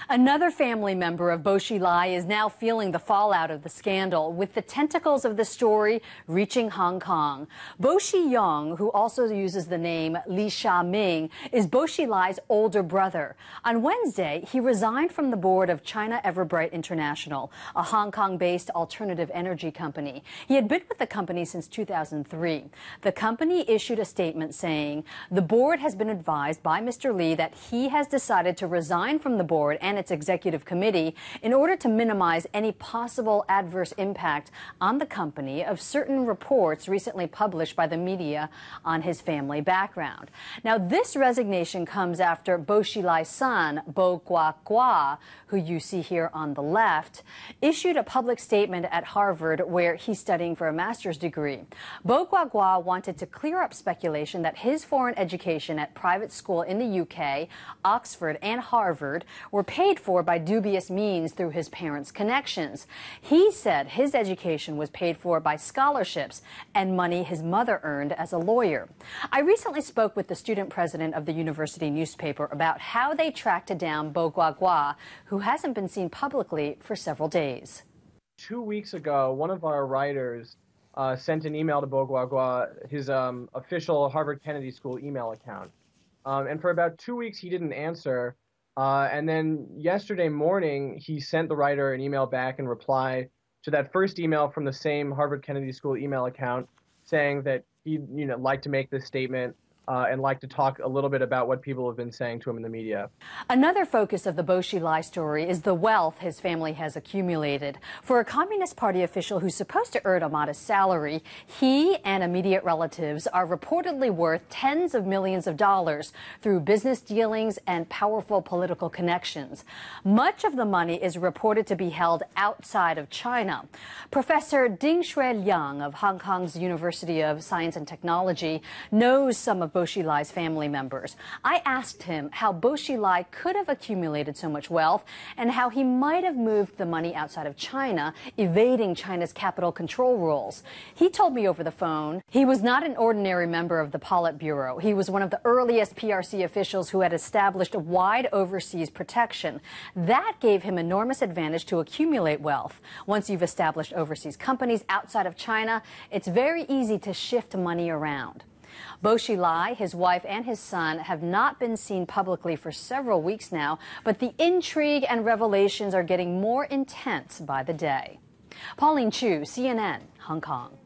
Another family member of Bo Xilai is now feeling the fallout of the scandal, with the tentacles of the story reaching Hong Kong. Bo Xilai, who also uses the name Li Sha-ming, is Bo Xilai's older brother. On Wednesday, he resigned from the board of China Everbright International, a Hong Kong-based alternative energy company. He had been with the company since 2003. The company issued a statement saying, "The board has been advised by Mr. Li that he has decided to resign from the board and its executive committee in order to minimize any possible adverse impact on the company of certain reports recently published by the media on his family background." Now, this resignation comes after Bo Xilai's son, Bo Xilai, who you see here on the left, issued a public statement at Harvard where he's studying for a master's degree. Bo Xilai wanted to clear up speculation that his foreign education at private school in the UK, Oxford, and Harvard were paid for by dubious means through his parents' connections. He said his education was paid for by scholarships and money his mother earned as a lawyer. I recently spoke with the student president of the university newspaper about how they tracked down Bo Xilai, who hasn't been seen publicly for several days. 2 weeks ago, one of our writers sent an email to Bo Xilai, his official Harvard Kennedy School email account. And for about 2 weeks, he didn't answer. And then yesterday morning, he sent the writer an email back in reply to that first email from the same Harvard Kennedy School email account, saying that he'd like to make this statement and like to talk a little bit about what people have been saying to him in the media. Another focus of the Bo Xilai story is the wealth his family has accumulated. For a Communist Party official who's supposed to earn a modest salary, he and immediate relatives are reportedly worth tens of millions of dollars through business dealings and powerful political connections. Much of the money is reported to be held outside of China. Professor Ding Shui Liang of Hong Kong's University of Science and Technology knows some of Bo Xilai's family members. I asked him how Bo Xilai could have accumulated so much wealth and how he might have moved the money outside of China, evading China's capital control rules. He told me over the phone he was not an ordinary member of the Politburo. He was one of the earliest PRC officials who had established wide overseas protection. That gave him enormous advantage to accumulate wealth. Once you've established overseas companies outside of China, it's very easy to shift money around. Bo Xilai, his wife, and his son have not been seen publicly for several weeks now, but the intrigue and revelations are getting more intense by the day. Pauline Chu, CNN, Hong Kong.